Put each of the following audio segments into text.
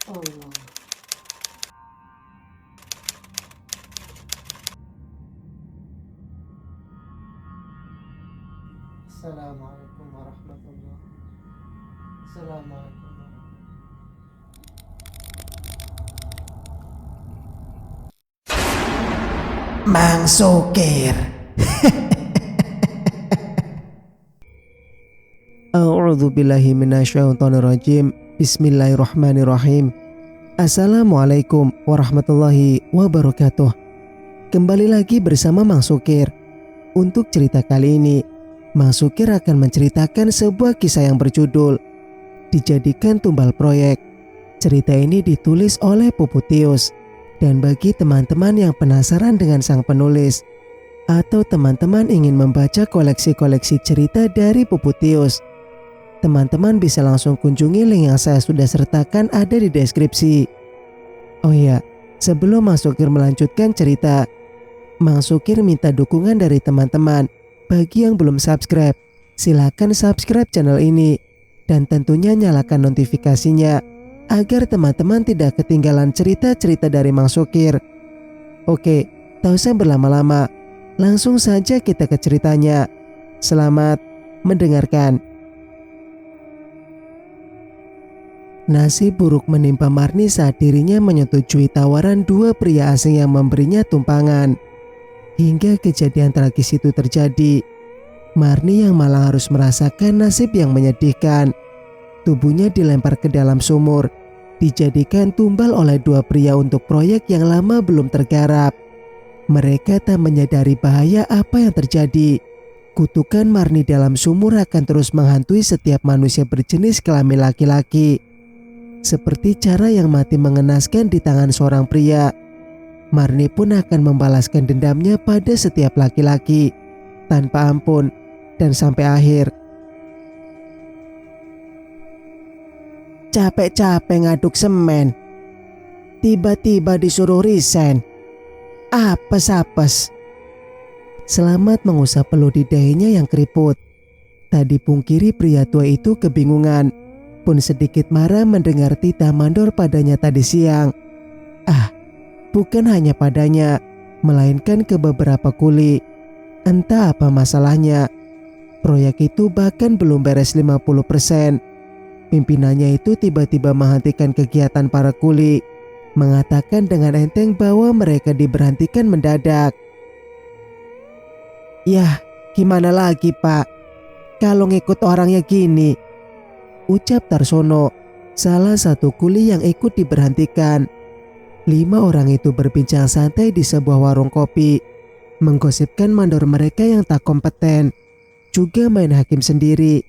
Allah. Assalamualaikum warahmatullahi. Assalamualaikum. Mang Sukir. A'udzu billahi minasyaitonir rajim. Bismillahirrahmanirrahim. Assalamualaikum warahmatullahi wabarakatuh. Kembali lagi bersama Mang Sukir. Untuk cerita kali ini, Mang Sukir akan menceritakan sebuah kisah yang berjudul Dijadikan Tumbal Proyek. Cerita ini ditulis oleh Puputius. Dan bagi teman-teman yang penasaran dengan sang penulis, atau teman-teman ingin membaca koleksi-koleksi cerita dari Puputius, teman-teman bisa langsung kunjungi link yang saya sudah sertakan ada di deskripsi. Oh iya, sebelum Mang Sukir melanjutkan cerita, Mang Sukir minta dukungan dari teman-teman. Bagi yang belum subscribe, silakan subscribe channel ini dan tentunya nyalakan notifikasinya agar teman-teman tidak ketinggalan cerita-cerita dari Mang Sukir. Oke, tak usah berlama-lama, langsung saja kita ke ceritanya. Selamat mendengarkan. Nasib buruk menimpa Marni saat dirinya menyetujui tawaran dua pria asing yang memberinya tumpangan. Hingga kejadian tragis itu terjadi, Marni yang malah harus merasakan nasib yang menyedihkan. Tubuhnya dilempar ke dalam sumur, dijadikan tumbal oleh dua pria untuk proyek yang lama belum tergarap. Mereka tak menyadari bahaya apa yang terjadi. Kutukan Marni dalam sumur akan terus menghantui setiap manusia berjenis kelamin laki-laki. Seperti cara yang mati mengenaskan di tangan seorang pria, Marni pun akan membalaskan dendamnya pada setiap laki-laki tanpa ampun dan sampai akhir. Capek-capek ngaduk semen, tiba-tiba disuruh resign. Apes-apes. Selamat mengusap peluh di dahinya yang keriput. Tak dipungkiri pria tua itu kebingungan, pun sedikit marah mendengar Tita mandor padanya tadi siang. Bukan hanya padanya, melainkan ke beberapa kuli. Entah apa masalahnya, proyek itu bahkan belum beres 50%. Pimpinannya itu tiba-tiba menghentikan kegiatan para kuli, mengatakan dengan enteng bahwa mereka diberhentikan mendadak. Yah, gimana lagi Pak, kalau ngikut orangnya gini, ucap Tarsono, salah satu kuli yang ikut diberhentikan. 5 orang itu berbincang santai di sebuah warung kopi, menggosipkan mandor mereka yang tak kompeten, juga main hakim sendiri.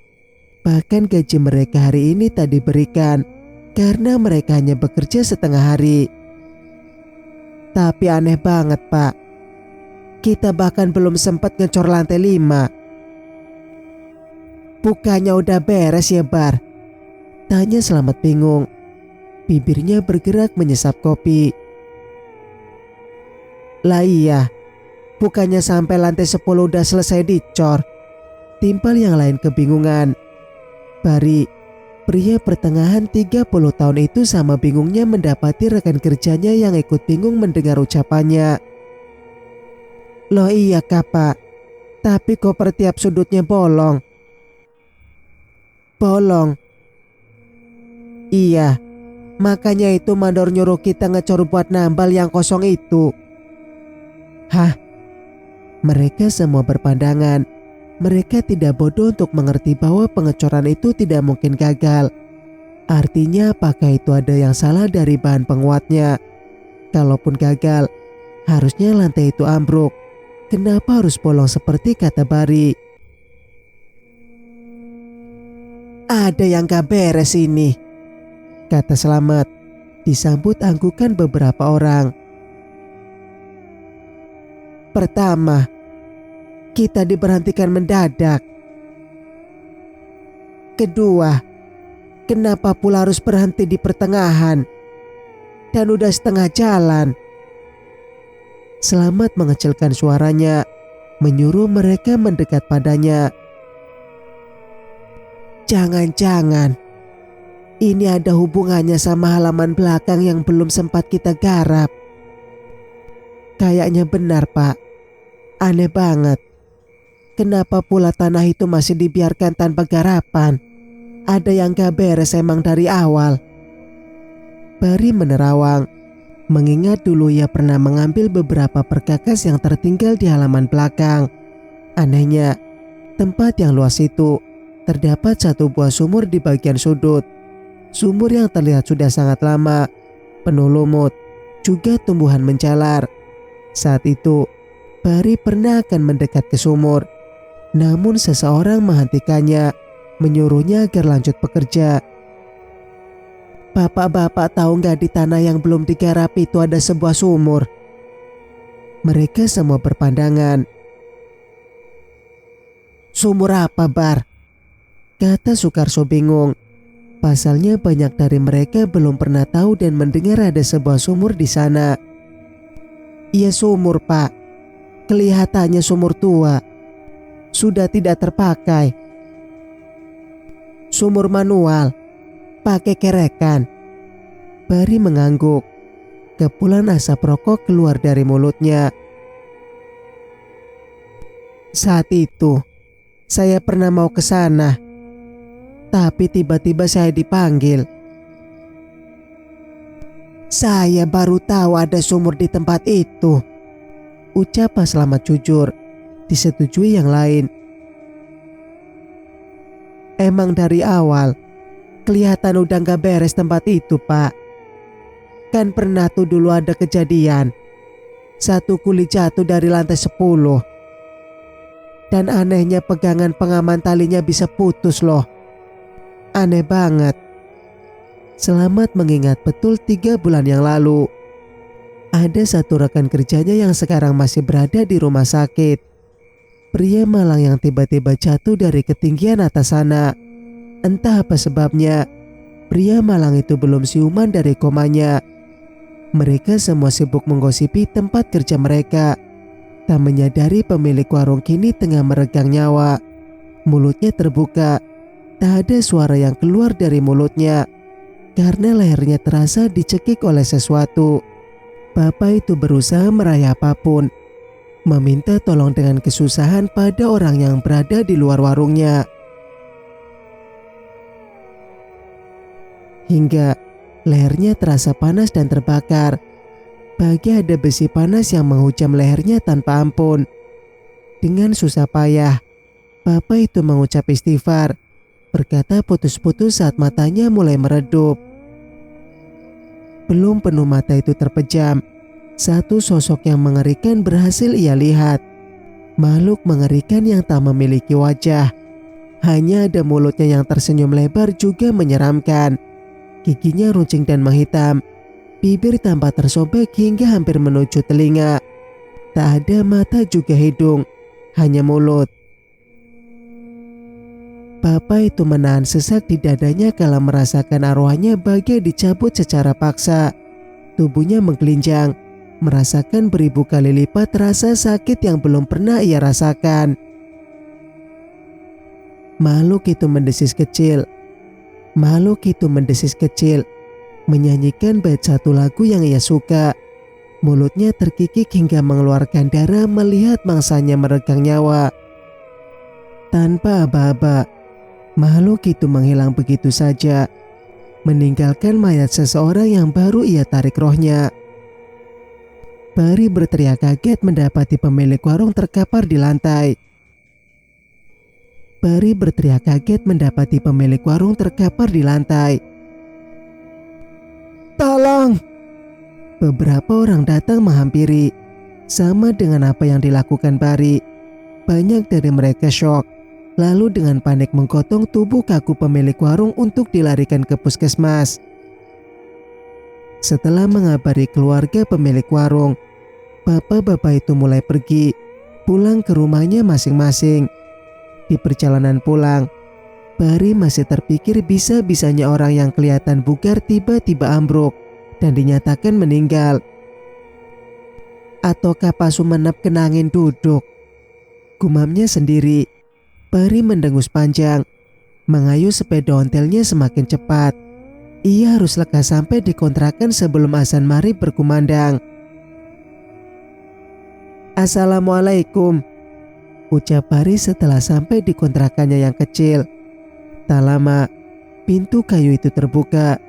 Bahkan gaji mereka hari ini tak diberikan karena mereka hanya bekerja setengah hari. Tapi aneh banget Pak, kita bahkan belum sempat ngecor lantai 5. Bukannya udah beres ya Bar? Tanya Selamat bingung. Bibirnya bergerak menyesap kopi. Lah iya, bukannya sampai lantai 10 udah selesai dicor? Timpal yang lain kebingungan. Bari, pria pertengahan 30 tahun itu sama bingungnya mendapati rekan kerjanya yang ikut bingung mendengar ucapannya. Loh iya Pak, tapi koper tiap sudutnya bolong. Bolong? Iya, makanya itu mandor nyuruh kita ngecor buat nambal yang kosong itu. Hah? Mereka semua berpandangan. Mereka tidak bodoh untuk mengerti bahwa pengecoran itu tidak mungkin gagal. Artinya apakah itu ada yang salah dari bahan penguatnya? Kalaupun gagal, harusnya lantai itu ambruk. Kenapa harus bolong seperti kata Bari? Ada yang gak beres ini, kata Selamat, disambut anggukan beberapa orang. Pertama, kita diberhentikan mendadak. Kedua, kenapa pula harus berhenti di pertengahan? Dan udah setengah jalan. Selamat mengecilkan suaranya, menyuruh mereka mendekat padanya. Jangan-jangan ini ada hubungannya sama halaman belakang yang belum sempat kita garap. Kayaknya benar, Pak. Aneh banget. Kenapa pula tanah itu masih dibiarkan tanpa garapan? Ada yang gak beres emang dari awal. Bari menerawang, mengingat dulu ia pernah mengambil beberapa perkakas yang tertinggal di halaman belakang. Anehnya, tempat yang luas itu terdapat satu buah sumur di bagian sudut. Sumur yang terlihat sudah sangat lama, penuh lumut, juga tumbuhan menjalar. Saat itu, Bari pernah akan mendekat ke sumur. Namun seseorang menghentikannya, menyuruhnya agar lanjut bekerja. Bapak-bapak tahu nggak di tanah yang belum digarap itu ada sebuah sumur? Mereka semua berpandangan. Sumur apa, Bar? Kata Sukarso bingung. Pasalnya banyak dari mereka belum pernah tahu dan mendengar ada sebuah sumur di sana. Iya sumur, Pak. Kelihatannya sumur tua. Sudah tidak terpakai. Sumur manual, pakai kerekan. Bari mengangguk. Kepulan asap rokok keluar dari mulutnya. Saat itu, saya pernah mau ke sana. Tapi tiba-tiba saya dipanggil. Saya baru tahu ada sumur di tempat itu. Ucap Pak Slamet jujur. Disetujui yang lain. Emang dari awal kelihatan udah gak beres tempat itu, Pak. Kan pernah tuh dulu ada kejadian. Satu kuli jatuh dari lantai 10. Dan anehnya pegangan pengaman talinya bisa putus loh. Aneh banget. Selamat mengingat betul 3 bulan yang lalu. Ada satu rekan kerjanya yang sekarang masih berada di rumah sakit. Pria malang yang tiba-tiba jatuh dari ketinggian atas sana. Entah apa sebabnya, pria malang itu belum siuman dari komanya. Mereka semua sibuk menggosipi tempat kerja mereka. Tak menyadari pemilik warung kini tengah meregang nyawa. Mulutnya terbuka. Tak ada suara yang keluar dari mulutnya. Karena lehernya terasa dicekik oleh sesuatu. Bapak itu berusaha meraih apapun. Meminta tolong dengan kesusahan pada orang yang berada di luar warungnya. Hingga lehernya terasa panas dan terbakar. Bagai ada besi panas yang menghujam lehernya tanpa ampun. Dengan susah payah, Bapak itu mengucap istighfar, berkata putus-putus saat matanya mulai meredup. Belum penuh mata itu terpejam, satu sosok yang mengerikan berhasil ia lihat. Makhluk mengerikan yang tak memiliki wajah. Hanya ada mulutnya yang tersenyum lebar juga menyeramkan. Giginya runcing dan menghitam. Bibir tampak tersobek hingga hampir menuju telinga. Tak ada mata juga hidung, hanya mulut. Bapak itu menahan sesak di dadanya kala merasakan arwahnya bagai dicabut secara paksa. Tubuhnya menggelinjang. Merasakan beribu kali lipat rasa sakit yang belum pernah ia rasakan. Makhluk itu mendesis kecil. Menyanyikan bait satu lagu yang ia suka. Mulutnya terkikik hingga mengeluarkan darah melihat mangsanya meregang nyawa. Tanpa aba-aba, makhluk itu menghilang begitu saja, meninggalkan mayat seseorang yang baru ia tarik rohnya. Bari berteriak kaget mendapati pemilik warung terkapar di lantai. Tolong! Beberapa orang datang menghampiri. Sama dengan apa yang dilakukan Bari. Banyak dari mereka syok. Lalu dengan panik menggotong tubuh kaku pemilik warung untuk dilarikan ke puskesmas. Setelah mengabari keluarga pemilik warung, bapak-bapak itu mulai pergi, pulang ke rumahnya masing-masing. Di perjalanan pulang, Bari masih terpikir bisa-bisanya orang yang kelihatan bugar tiba-tiba ambruk dan dinyatakan meninggal. Ataukah Pak Sumenep kena angin duduk? Gumamnya sendiri. Bari mendengus panjang, mengayuh sepeda ontelnya semakin cepat. Ia harus lekas sampai di kontrakan sebelum azan maghrib berkumandang. "Assalamualaikum," ucap Bari setelah sampai di kontrakannya yang kecil. Tak lama, pintu kayu itu terbuka,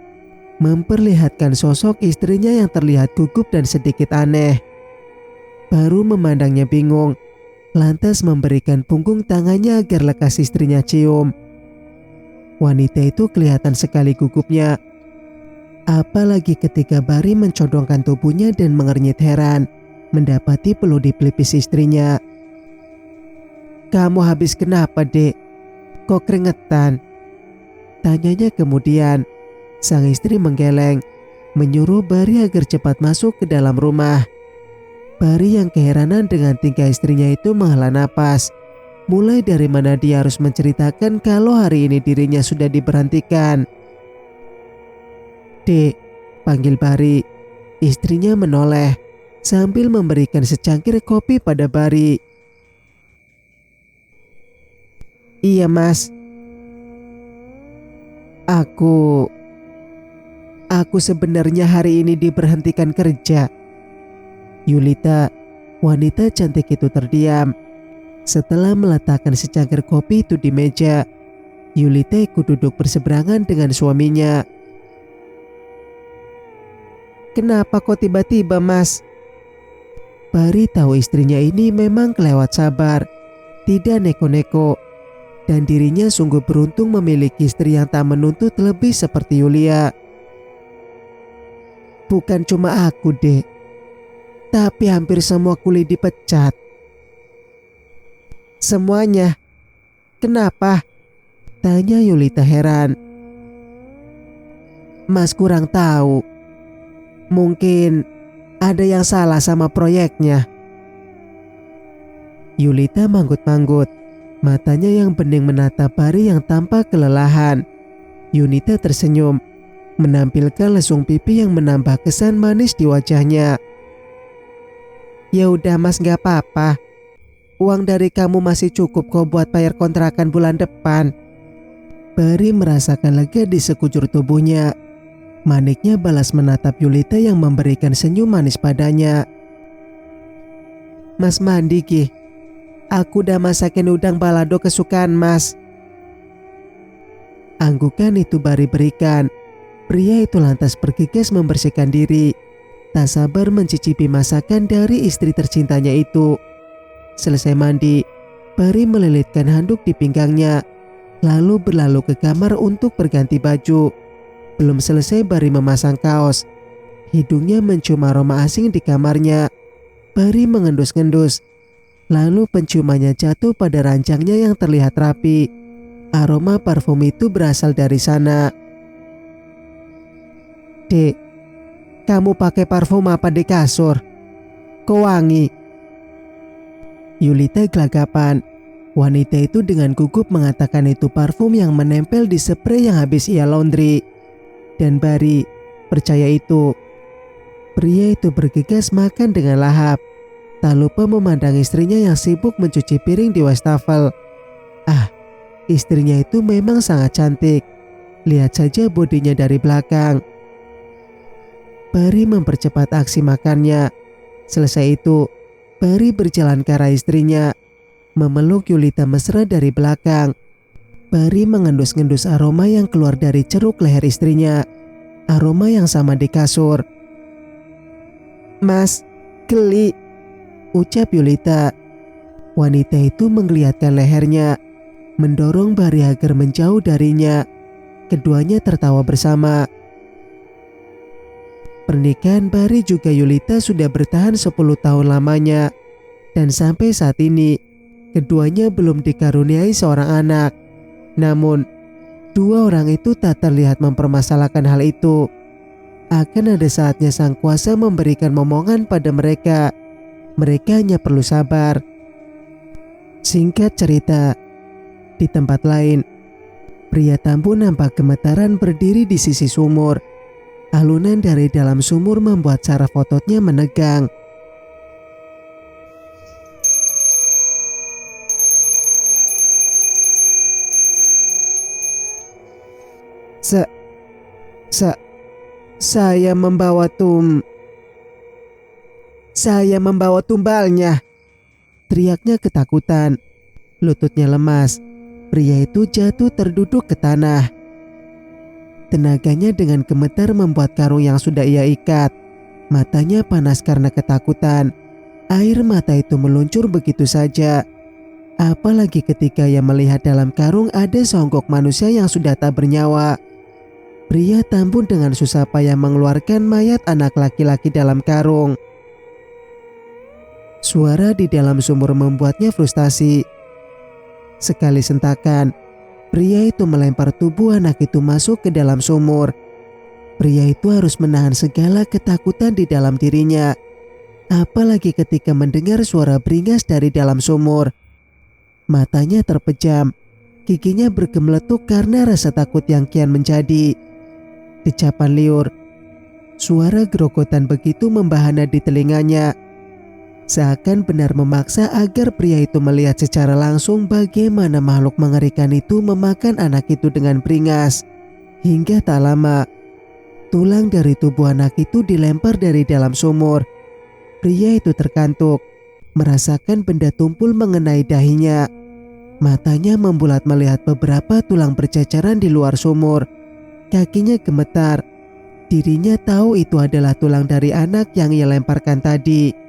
memperlihatkan sosok istrinya yang terlihat gugup dan sedikit aneh. Baru memandangnya bingung, lantas memberikan punggung tangannya agar lekas istrinya cium. Wanita itu kelihatan sekali gugupnya. Apalagi ketika Bari mencodongkan tubuhnya dan mengernyit heran mendapati peluh di pelipis istrinya. "Kamu habis kenapa, Dek? Kok keringetan?" tanyanya kemudian. Sang istri menggeleng, menyuruh Bari agar cepat masuk ke dalam rumah. Bari yang keheranan dengan tingkah istrinya itu menghela napas. Mulai dari mana dia harus menceritakan kalau hari ini dirinya sudah diberhentikan. "Dek," panggil Bari. Istrinya menoleh sambil memberikan secangkir kopi pada Bari. "Iya, Mas. Aku sebenarnya hari ini diberhentikan kerja." Yulita, wanita cantik itu terdiam. Setelah meletakkan secangkir kopi itu di meja, Yulita ikut duduk berseberangan dengan suaminya. "Kenapa kok tiba-tiba, Mas?" Bari tahu istrinya ini memang kelewat sabar, tidak neko-neko, dan dirinya sungguh beruntung memiliki istri yang tak menuntut lebih seperti Yulia. "Bukan cuma aku, Dek, tapi hampir semua kuli dipecat." "Semuanya? Kenapa?" tanya Yulita heran. "Mas kurang tahu. Mungkin ada yang salah sama proyeknya." Yulita manggut-manggut, matanya yang bening menatap Bari yang tampak kelelahan. Yunita tersenyum, menampilkan lesung pipi yang menambah kesan manis di wajahnya. "Ya udah, Mas, gak apa-apa. Uang dari kamu masih cukup kok buat bayar kontrakan bulan depan." Bari merasakan lega di sekujur tubuhnya. Maniknya balas menatap Yulita yang memberikan senyum manis padanya. "Mas mandi, Ki. Aku udah masakin udang balado kesukaan Mas." Anggukan itu Bari berikan. Pria itu lantas bergegas membersihkan diri, tak sabar mencicipi masakan dari istri tercintanya itu. Selesai mandi, Bari melilitkan handuk di pinggangnya, lalu berlalu ke kamar untuk berganti baju. Belum selesai Bari memasang kaos, hidungnya mencium aroma asing di kamarnya. Bari mengendus-ngendus, lalu penciumannya jatuh pada rancangnya yang terlihat rapi. Aroma parfum itu berasal dari sana. "Dek, kamu pakai parfum apa di kasur? Kok wangi?" Yulita gelagapan. Wanita itu dengan gugup mengatakan itu parfum yang menempel di spray yang habis ia laundry. Dan Bari percaya itu. Pria itu bergegas makan dengan lahap, tak lupa memandang istrinya yang sibuk mencuci piring di wastafel. Istrinya itu memang sangat cantik. Lihat saja bodinya dari belakang. Bari mempercepat aksi makannya. Selesai itu, Bari berjalan ke arah istrinya, memeluk Yulita mesra dari belakang. Bari mengendus-ngendus aroma yang keluar dari ceruk leher istrinya. Aroma yang sama di kasur. "Mas, geli," ucap Yulita. Wanita itu menggeliatkan lehernya, mendorong Bari agar menjauh darinya. Keduanya tertawa bersama. Pernikahan Bari juga Yulita sudah bertahan 10 tahun lamanya, dan sampai saat ini keduanya belum dikaruniai seorang anak. Namun dua orang itu tak terlihat mempermasalahkan hal itu. Akan ada saatnya sang kuasa memberikan momongan pada mereka. Mereka hanya perlu sabar. Singkat cerita, di tempat lain, pria tampu nampak gemetaran berdiri di sisi sumur. Alunan dari dalam sumur membuat saraf ototnya menegang. Sa saya membawa Saya membawa tumbalnya, teriaknya ketakutan. Lututnya lemas. Pria itu jatuh terduduk ke tanah. Tenaganya dengan gemetar membuat karung yang sudah ia ikat. Matanya panas karena ketakutan. Air mata itu meluncur begitu saja. Apalagi ketika ia melihat dalam karung ada seonggok manusia yang sudah tak bernyawa. Pria tambun dengan susah payah mengeluarkan mayat anak laki-laki dalam karung. Suara di dalam sumur membuatnya frustasi. Sekali sentakan, pria itu melempar tubuh anak itu masuk ke dalam sumur. Pria itu harus menahan segala ketakutan di dalam dirinya. Apalagi ketika mendengar suara beringas dari dalam sumur. Matanya terpejam, giginya bergemeletuk karena rasa takut yang kian menjadi. Decapan liur, suara gerogotan begitu membahana di telinganya. Seakan benar memaksa agar pria itu melihat secara langsung bagaimana makhluk mengerikan itu memakan anak itu dengan beringas. Hingga tak lama, tulang dari tubuh anak itu dilempar dari dalam sumur. Pria itu terkantuk, merasakan benda tumpul mengenai dahinya. Matanya membulat melihat beberapa tulang berceceran di luar sumur. Kakinya gemetar. Dirinya tahu itu adalah tulang dari anak yang ia lemparkan tadi.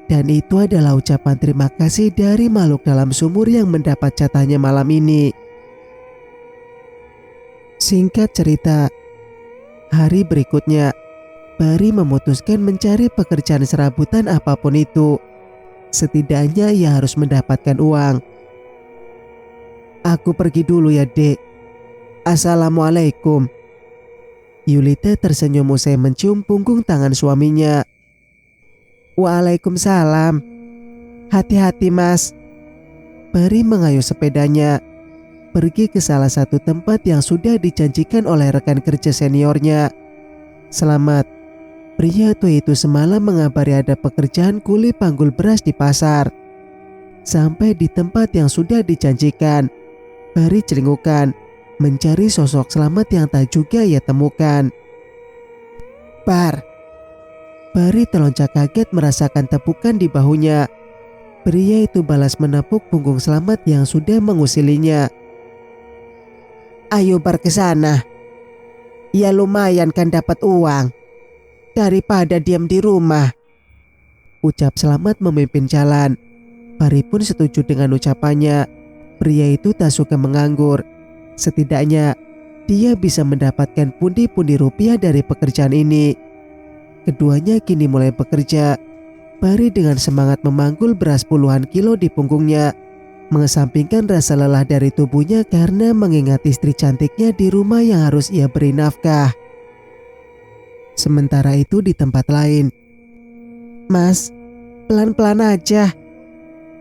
Dan itu adalah ucapan terima kasih dari makhluk dalam sumur yang mendapat jatahnya malam ini. Singkat cerita, hari berikutnya, Bari memutuskan mencari pekerjaan serabutan apapun itu. Setidaknya ia harus mendapatkan uang. Aku pergi dulu ya, Dek. Assalamualaikum. Yulita tersenyum usai mencium punggung tangan suaminya. Waalaikumsalam. Hati-hati, Mas. Bari mengayuh sepedanya, pergi ke salah satu tempat yang sudah dijanjikan oleh rekan kerja seniornya. Selamat. Pria tua itu semalam mengabari ada pekerjaan kuli panggul beras di pasar. Sampai di tempat yang sudah dijanjikan, Bari celingukan mencari sosok Selamat yang tak juga ia temukan. Bari terloncat kaget merasakan tepukan di bahunya. Pria itu balas menepuk punggung Selamat yang sudah mengusilinya. Ayo Bar ke sana. Ya lumayan kan dapat uang. Daripada diam di rumah. Ucap Selamat memimpin jalan. Bari pun setuju dengan ucapannya. Pria itu tak suka menganggur. Setidaknya dia bisa mendapatkan pundi-pundi rupiah dari pekerjaan ini. Keduanya kini mulai bekerja. Bari dengan semangat memanggul beras puluhan kilo di punggungnya, mengesampingkan rasa lelah dari tubuhnya karena mengingat istri cantiknya di rumah yang harus ia beri nafkah. Sementara itu di tempat lain, Mas, pelan-pelan aja.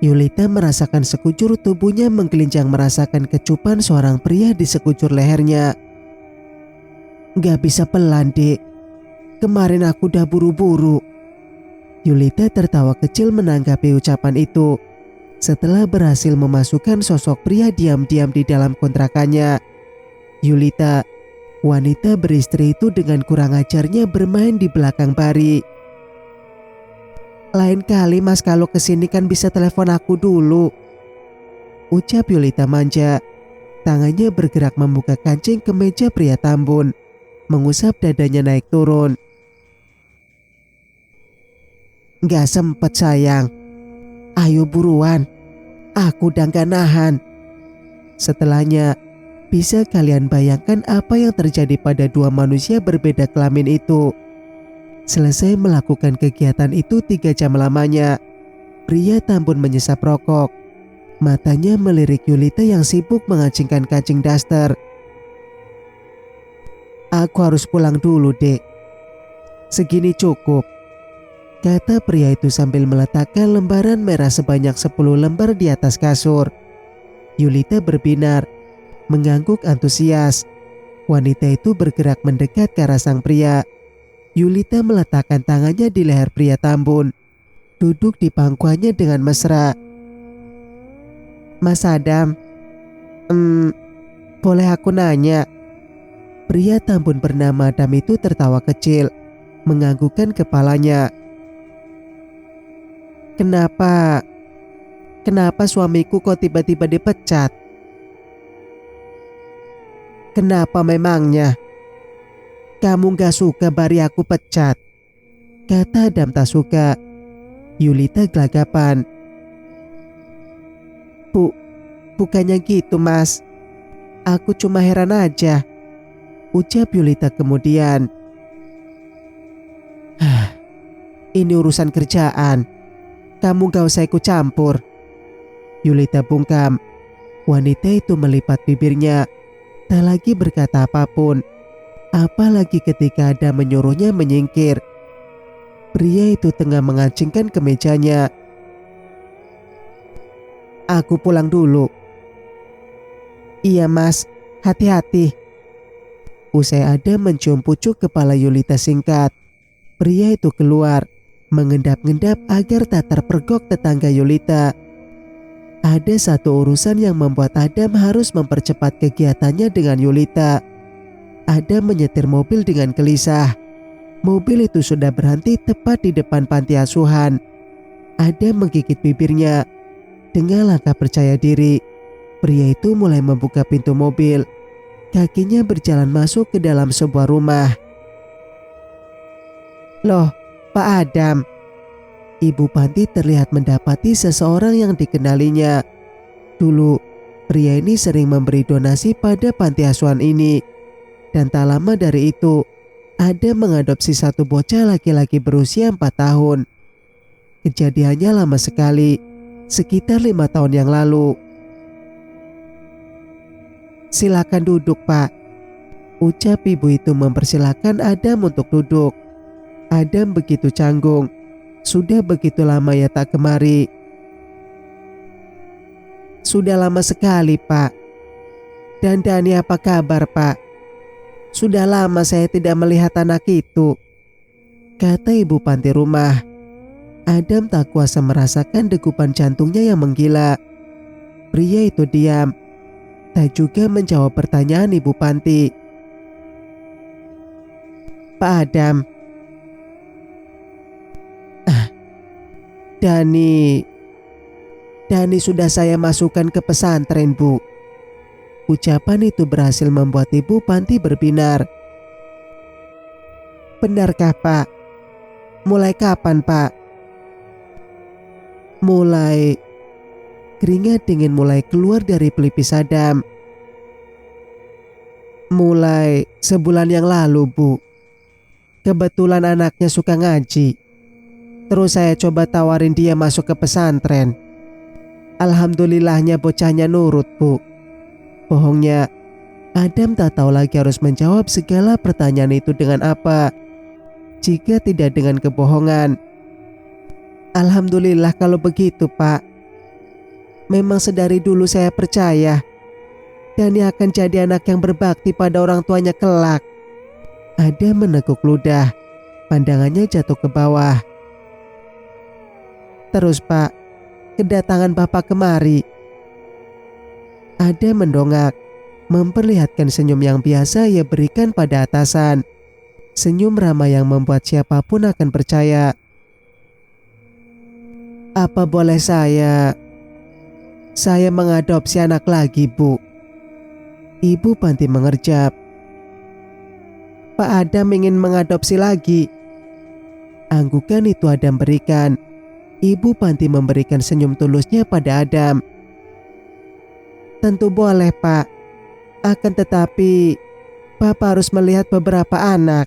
Yulita merasakan sekujur tubuhnya menggelincang merasakan kecupan seorang pria di sekujur lehernya. Gak bisa pelan, Dek. Kemarin aku udah buru-buru. Yulita tertawa kecil menanggapi ucapan itu. Setelah berhasil memasukkan sosok pria diam-diam di dalam kontrakannya, Yulita, wanita beristri itu dengan kurang ajarnya bermain di belakang Bari. Lain kali Mas kalau kesini kan bisa telepon aku dulu. Ucap Yulita manja. Tangannya bergerak membuka kancing kemeja pria tambun, mengusap dadanya naik turun. Gak sempet sayang. Ayo buruan. Aku udah gak nahan. Setelahnya, bisa kalian bayangkan apa yang terjadi pada dua manusia berbeda kelamin itu. Selesai melakukan kegiatan itu 3 jam lamanya, pria tambun menyesap rokok. Matanya melirik Yulita yang sibuk mengacingkan kancing daster. Aku harus pulang dulu, Dek. Segini cukup, kata pria itu sambil meletakkan lembaran merah sebanyak 10 lembar di atas kasur. Yulita berbinar, mengangguk antusias. Wanita itu bergerak mendekat ke arah sang pria. Yulita meletakkan tangannya di leher pria tambun, duduk di pangkuannya dengan mesra. Mas Adam, boleh aku nanya? Pria tambun bernama Adam itu tertawa kecil, menganggukkan kepalanya. Kenapa suamiku kok tiba-tiba dipecat? Kenapa memangnya? Kamu gak suka bari aku pecat? Kata Adam tak suka. Yulita gelagapan. Bukannya gitu mas. Aku cuma heran aja, ucap Yulita kemudian. Ini urusan kerjaan, kamu gak usah ikut campur, Yulita bungkam. Wanita itu melipat bibirnya, tak lagi berkata apapun. Apalagi ketika ada menyuruhnya menyingkir. Pria itu tengah mengancingkan kemejanya. Aku pulang dulu. Iya mas, hati-hati. Usai Adam mencium pucuk kepala Yulita singkat, pria itu keluar, mengendap-endap agar tak terpergok tetangga Yulita. Ada satu urusan yang membuat Adam harus mempercepat kegiatannya dengan Yulita. Adam menyetir mobil dengan gelisah. Mobil itu sudah berhenti tepat di depan panti asuhan. Adam menggigit bibirnya. Dengan langkah percaya diri, pria itu mulai membuka pintu mobil. Kakinya berjalan masuk ke dalam sebuah rumah. Loh, Pak Adam. Ibu panti terlihat mendapati seseorang yang dikenalinya. Dulu, pria ini sering memberi donasi pada panti asuhan ini. Dan tak lama dari itu, Adam mengadopsi satu bocah laki-laki berusia 4 tahun. Kejadiannya lama sekali, sekitar 5 tahun yang lalu. Silakan duduk Pak, ucap ibu itu mempersilahkan Adam untuk duduk. Adam begitu canggung, sudah begitu lama ya tak kemari. Sudah lama sekali Pak. Dan Dani apa kabar Pak? Sudah lama saya tidak melihat anak itu, kata ibu panti rumah. Adam tak kuasa merasakan degupan jantungnya yang menggila. Pria itu diam, tak juga menjawab pertanyaan ibu panti. Pak Adam. Dani sudah saya masukkan ke pesantren Bu. Ucapan itu berhasil membuat ibu panti berbinar. Benarkah Pak? Mulai kapan Pak? Keringat dingin mulai keluar dari pelipis Adam. Mulai sebulan yang lalu Bu. Kebetulan anaknya suka ngaji. Terus saya coba tawarin dia masuk ke pesantren. Alhamdulillahnya bocahnya nurut Bu. Bohongnya, Adam tak tahu lagi harus menjawab segala pertanyaan itu dengan apa, jika tidak dengan kebohongan. Alhamdulillah kalau begitu Pak. Memang sedari dulu saya percaya Dani akan jadi anak yang berbakti pada orang tuanya kelak. Adam menekuk ludah, pandangannya jatuh ke bawah. Terus Pak, kedatangan Bapak kemari. Adam mendongak, memperlihatkan senyum yang biasa ia berikan pada atasan. Senyum ramah yang membuat siapapun akan percaya. Apa boleh saya mengadopsi anak lagi Bu? Ibu panti mengerjap. Pak Adam ingin mengadopsi lagi. Anggukan itu Adam berikan. Ibu panti memberikan senyum tulusnya pada Adam. Tentu boleh Pak. Akan tetapi Bapak harus melihat beberapa anak.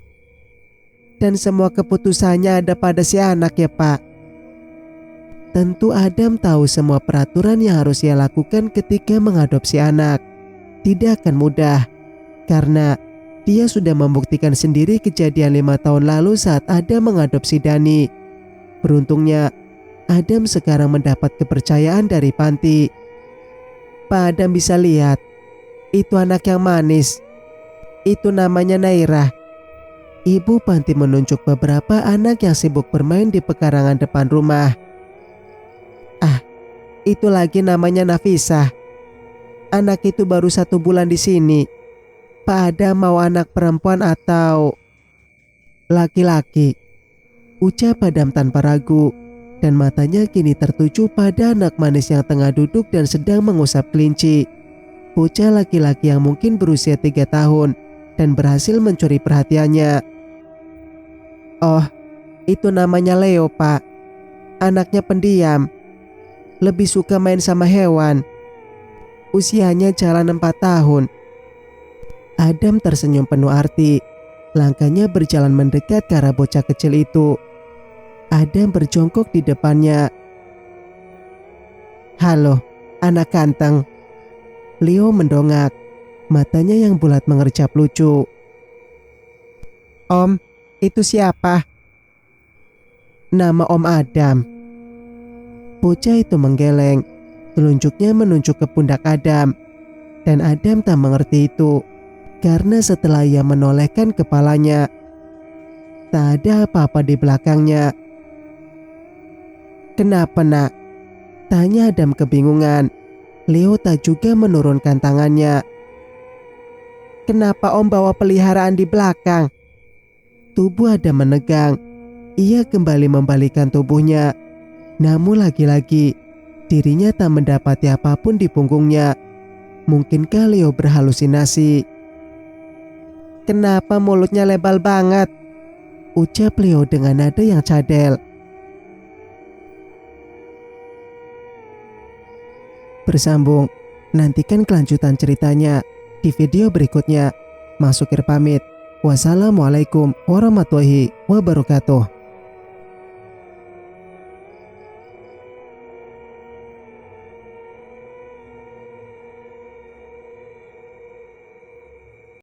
Dan semua keputusannya ada pada si anak ya Pak. Tentu Adam tahu semua peraturan yang harus ia lakukan ketika mengadopsi anak. Tidak akan mudah. Karena dia sudah membuktikan sendiri kejadian 5 tahun lalu saat Adam mengadopsi Dani. Beruntungnya Adam sekarang mendapat kepercayaan dari panti. Pak Adam bisa lihat, itu anak yang manis. Itu namanya Nairah. Ibu panti menunjuk beberapa anak yang sibuk bermain di pekarangan depan rumah. Itu lagi namanya Nafisah. Anak itu baru 1 bulan di sini. Pak Adam mau anak perempuan atau laki-laki? Ucap Adam tanpa ragu, dan matanya kini tertuju pada anak manis yang tengah duduk dan sedang mengusap kelinci. Bocah laki-laki yang mungkin berusia 3 tahun dan berhasil mencuri perhatiannya. Oh, itu namanya Leo, Pak. Anaknya pendiam, lebih suka main sama hewan. Usianya jalan 4 tahun. Adam tersenyum penuh arti. Langkahnya berjalan mendekat ke arah bocah kecil itu. Adam berjongkok di depannya. Halo, anak ganteng. Leo mendongak. Matanya yang bulat mengerjap lucu. Om, itu siapa? Nama Om Adam. Bocah itu menggeleng. Telunjuknya menunjuk ke pundak Adam. Dan Adam tak mengerti itu, karena setelah ia menolehkan kepalanya, tak ada apa-apa di belakangnya. Kenapa, nak? Tanya Adam kebingungan. Leo tak juga menurunkan tangannya. Kenapa Om bawa peliharaan di belakang? Tubuh Adam menegang. Ia kembali membalikkan tubuhnya. Namun lagi-lagi dirinya tak mendapati apapun di punggungnya. Mungkinkah Leo berhalusinasi? Kenapa mulutnya lebar banget? Ucap Leo dengan nada yang cadel. Bersambung. Nantikan kelanjutan ceritanya di video berikutnya. Mas Sukir pamit. Wassalamualaikum warahmatullahi wabarakatuh.